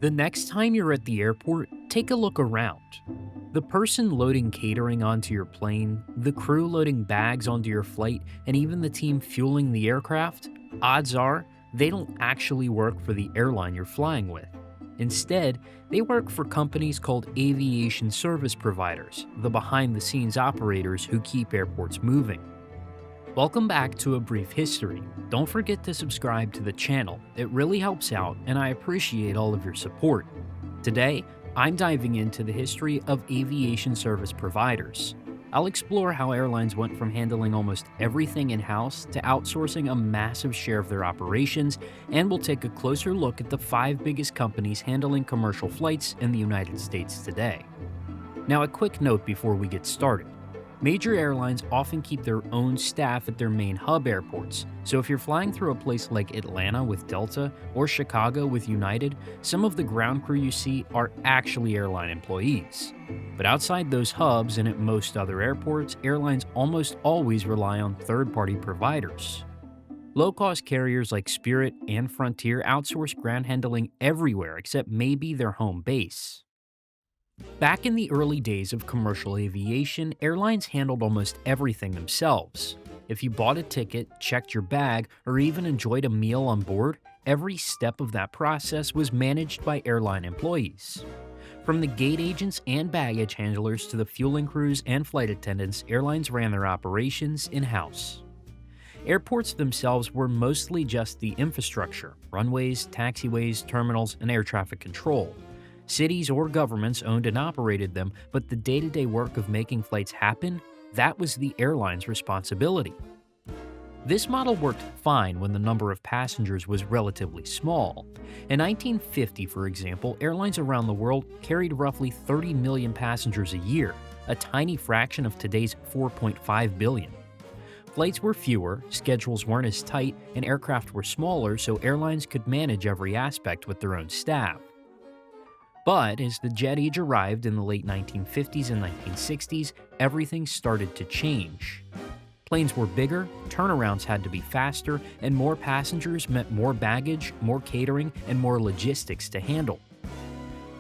The next time you're at the airport, take a look around. The person loading catering onto your plane, the crew loading bags onto your flight, and even the team fueling the aircraft, odds are they don't actually work for the airline you're flying with. Instead, they work for companies called aviation service providers, the behind-the-scenes operators who keep airports moving. Welcome back to A Brief History. Don't forget to subscribe to the channel. It really helps out, and I appreciate all of your support. Today, I'm diving into the history of aviation service providers. I'll explore how airlines went from handling almost everything in-house to outsourcing a massive share of their operations, and we'll take a closer look at the 5 biggest companies handling commercial flights in the United States today. Now, a quick note before we get started. Major airlines often keep their own staff at their main hub airports, so if you're flying through a place like Atlanta with Delta or Chicago with United, some of the ground crew you see are actually airline employees. But outside those hubs and at most other airports, airlines almost always rely on third-party providers. Low-cost carriers like Spirit and Frontier outsource ground handling everywhere except maybe their home base. Back in the early days of commercial aviation, airlines handled almost everything themselves. If you bought a ticket, checked your bag, or even enjoyed a meal on board, every step of that process was managed by airline employees. From the gate agents and baggage handlers to the fueling crews and flight attendants, airlines ran their operations in-house. Airports themselves were mostly just the infrastructure: runways, taxiways, terminals, and air traffic control. Cities or governments owned and operated them, but the day-to-day work of making flights happen, that was the airline's responsibility. This model worked fine when the number of passengers was relatively small. In 1950, for example, airlines around the world carried roughly 30 million passengers a year, a tiny fraction of today's 4.5 billion. Flights were fewer, schedules weren't as tight, and aircraft were smaller, so airlines could manage every aspect with their own staff. But as the jet age arrived in the late 1950s and 1960s, everything started to change. Planes were bigger, turnarounds had to be faster, and more passengers meant more baggage, more catering, and more logistics to handle.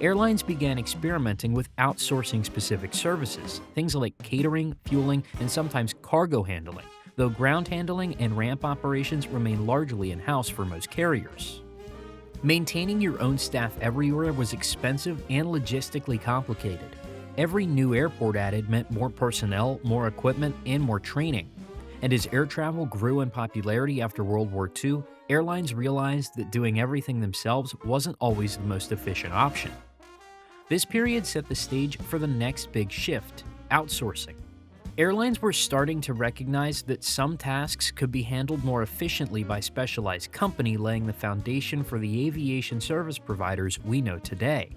Airlines began experimenting with outsourcing specific services, things like catering, fueling, and sometimes cargo handling, though ground handling and ramp operations remain largely in-house for most carriers. Maintaining your own staff everywhere was expensive and logistically complicated. Every new airport added meant more personnel, more equipment, and more training. And as air travel grew in popularity after World War II, airlines realized that doing everything themselves wasn't always the most efficient option. This period set the stage for the next big shift: outsourcing. Airlines were starting to recognize that some tasks could be handled more efficiently by specialized company, laying the foundation for the aviation service providers we know today.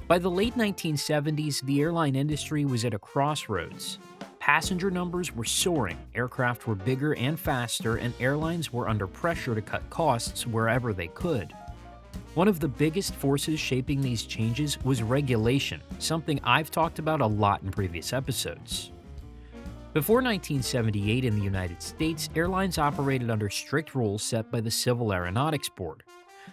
By the late 1970s, the airline industry was at a crossroads. Passenger numbers were soaring, aircraft were bigger and faster, and airlines were under pressure to cut costs wherever they could. One of the biggest forces shaping these changes was regulation, something I've talked about a lot in previous episodes. Before 1978 in the United States, airlines operated under strict rules set by the Civil Aeronautics Board.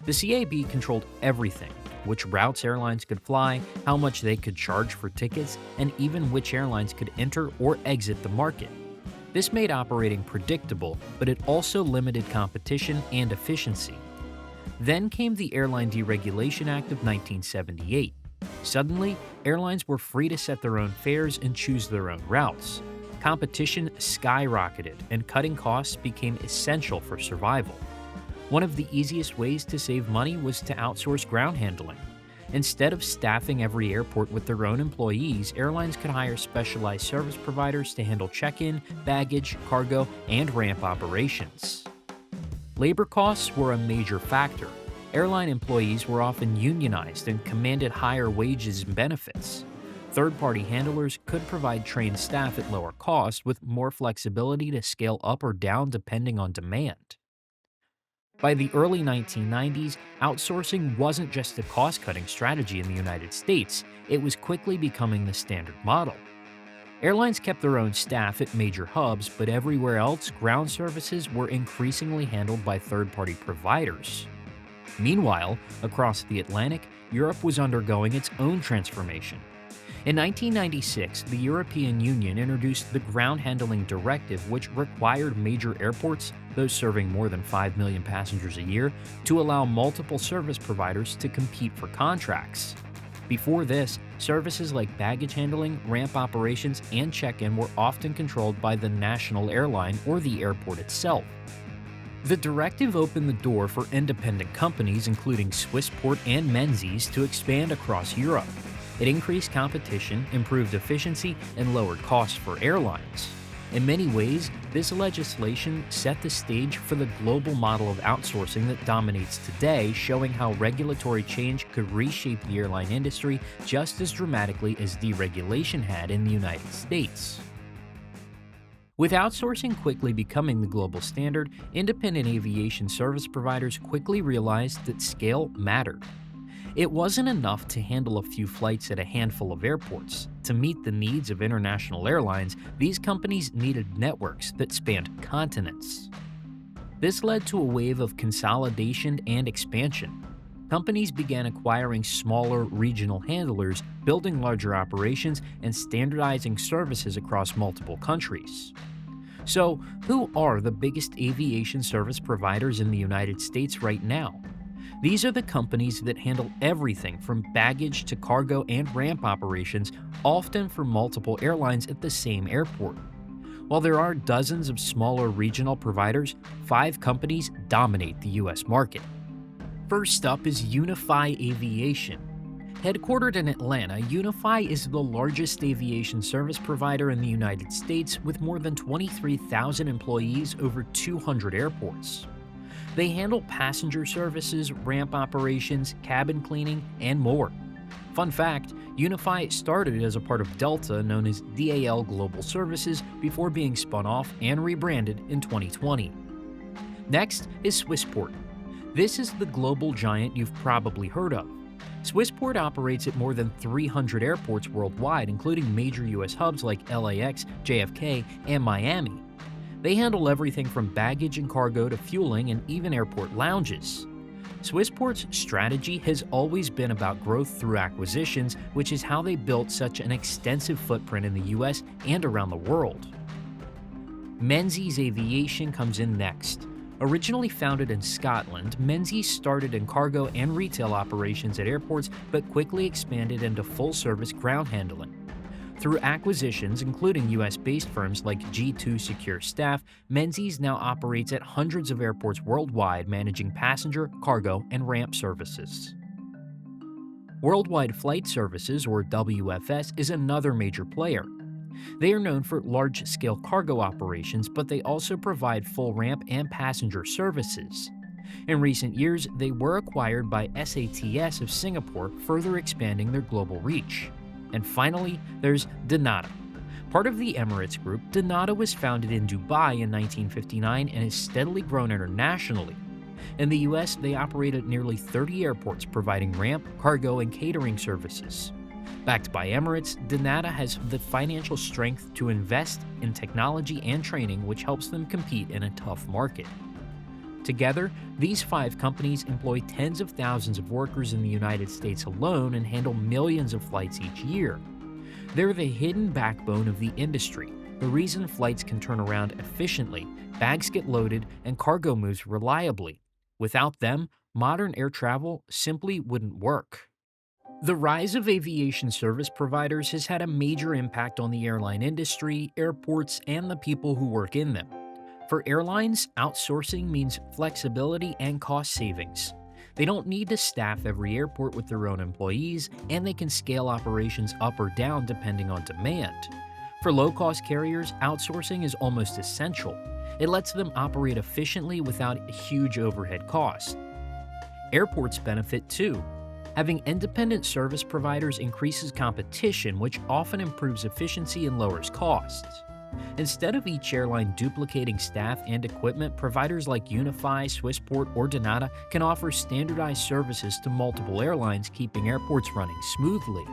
The CAB controlled everything: which routes airlines could fly, how much they could charge for tickets, and even which airlines could enter or exit the market. This made operating predictable, but it also limited competition and efficiency. Then came the Airline Deregulation Act of 1978. Suddenly, airlines were free to set their own fares and choose their own routes. Competition skyrocketed, and cutting costs became essential for survival. One of the easiest ways to save money was to outsource ground handling. Instead of staffing every airport with their own employees, airlines could hire specialized service providers to handle check-in, baggage, cargo, and ramp operations. Labor costs were a major factor. Airline employees were often unionized and commanded higher wages and benefits. Third-party handlers could provide trained staff at lower cost with more flexibility to scale up or down depending on demand. By the early 1990s, outsourcing wasn't just a cost-cutting strategy in the United States, it was quickly becoming the standard model. Airlines kept their own staff at major hubs, but everywhere else, ground services were increasingly handled by third-party providers. Meanwhile, across the Atlantic, Europe was undergoing its own transformation. In 1996, the European Union introduced the Ground Handling Directive, which required major airports, those serving more than 5 million passengers a year, to allow multiple service providers to compete for contracts. Before this, services like baggage handling, ramp operations, and check-in were often controlled by the national airline or the airport itself. The directive opened the door for independent companies, including Swissport and Menzies, to expand across Europe. It increased competition, improved efficiency, and lowered costs for airlines. In many ways, this legislation set the stage for the global model of outsourcing that dominates today, showing how regulatory change could reshape the airline industry just as dramatically as deregulation had in the United States. With outsourcing quickly becoming the global standard, independent aviation service providers quickly realized that scale mattered. It wasn't enough to handle a few flights at a handful of airports. To meet the needs of international airlines, these companies needed networks that spanned continents. This led to a wave of consolidation and expansion. Companies began acquiring smaller regional handlers, building larger operations, and standardizing services across multiple countries. So, who are the biggest aviation service providers in the United States right now? These are the companies that handle everything from baggage to cargo and ramp operations, often for multiple airlines at the same airport. While there are dozens of smaller regional providers, 5 companies dominate the U.S. market. First up is Unifi Aviation. Headquartered in Atlanta, Unifi is the largest aviation service provider in the United States with more than 23,000 employees over 200 airports. They handle passenger services, ramp operations, cabin cleaning, and more. Fun fact, Unifi started as a part of Delta known as DAL Global Services before being spun off and rebranded in 2020. Next is Swissport. This is the global giant you've probably heard of. Swissport operates at more than 300 airports worldwide, including major U.S. hubs like LAX, JFK, and Miami. They handle everything from baggage and cargo to fueling and even airport lounges. Swissport's strategy has always been about growth through acquisitions, which is how they built such an extensive footprint in the US and around the world. Menzies Aviation comes in next. Originally founded in Scotland, Menzies started in cargo and retail operations at airports but quickly expanded into full-service ground handling. Through acquisitions, including US-based firms like G2 Secure Staff, Menzies now operates at hundreds of airports worldwide, managing passenger, cargo, and ramp services. Worldwide Flight Services, or WFS, is another major player. They are known for large-scale cargo operations, but they also provide full ramp and passenger services. In recent years, they were acquired by SATS of Singapore, further expanding their global reach. And finally, there's dnata. Part of the Emirates Group, dnata was founded in Dubai in 1959 and has steadily grown internationally. In the US, they operate at nearly 30 airports, providing ramp, cargo, and catering services. Backed by Emirates, dnata has the financial strength to invest in technology and training, which helps them compete in a tough market. Together, these 5 companies employ tens of thousands of workers in the United States alone and handle millions of flights each year. They're the hidden backbone of the industry, the reason flights can turn around efficiently, bags get loaded, and cargo moves reliably. Without them, modern air travel simply wouldn't work. The rise of aviation service providers has had a major impact on the airline industry, airports, and the people who work in them. For airlines, outsourcing means flexibility and cost savings. They don't need to staff every airport with their own employees, and they can scale operations up or down depending on demand. For low-cost carriers, outsourcing is almost essential. It lets them operate efficiently without huge overhead costs. Airports benefit too. Having independent service providers increases competition, which often improves efficiency and lowers costs. Instead of each airline duplicating staff and equipment, providers like Unifi, Swissport, or dnata can offer standardized services to multiple airlines, keeping airports running smoothly.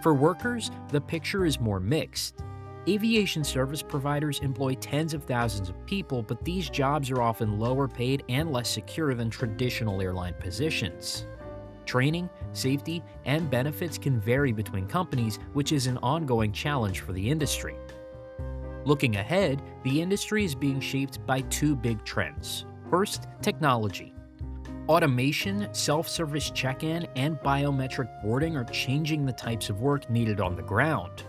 For workers, the picture is more mixed. Aviation service providers employ tens of thousands of people, but these jobs are often lower paid and less secure than traditional airline positions. Training, safety, and benefits can vary between companies, which is an ongoing challenge for the industry. Looking ahead, the industry is being shaped by two big trends. First, technology. Automation, self-service check-in, and biometric boarding are changing the types of work needed on the ground.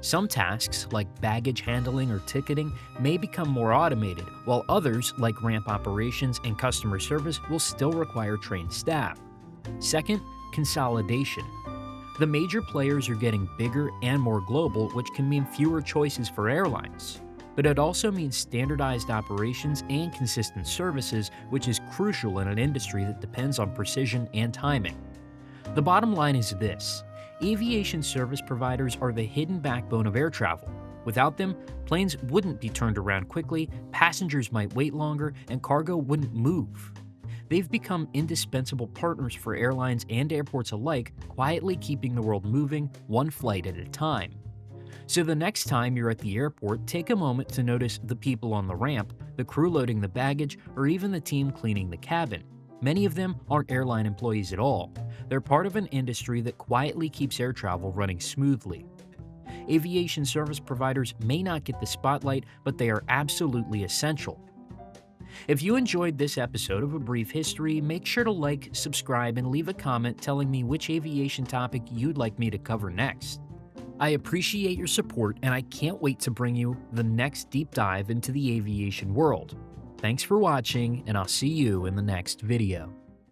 Some tasks, like baggage handling or ticketing, may become more automated, while others, like ramp operations and customer service, will still require trained staff. Second, consolidation. The major players are getting bigger and more global, which can mean fewer choices for airlines. But it also means standardized operations and consistent services, which is crucial in an industry that depends on precision and timing. The bottom line is this: aviation service providers are the hidden backbone of air travel. Without them, planes wouldn't be turned around quickly, passengers might wait longer, and cargo wouldn't move. They've become indispensable partners for airlines and airports alike, quietly keeping the world moving one flight at a time. So the next time you're at the airport, take a moment to notice the people on the ramp, the crew loading the baggage, or even the team cleaning the cabin. Many of them aren't airline employees at all. They're part of an industry that quietly keeps air travel running smoothly. Aviation service providers may not get the spotlight, but they are absolutely essential. If you enjoyed this episode of A Brief History, make sure to like, subscribe, and leave a comment telling me which aviation topic you'd like me to cover next. I appreciate your support, and I can't wait to bring you the next deep dive into the aviation world. Thanks for watching, and I'll see you in the next video.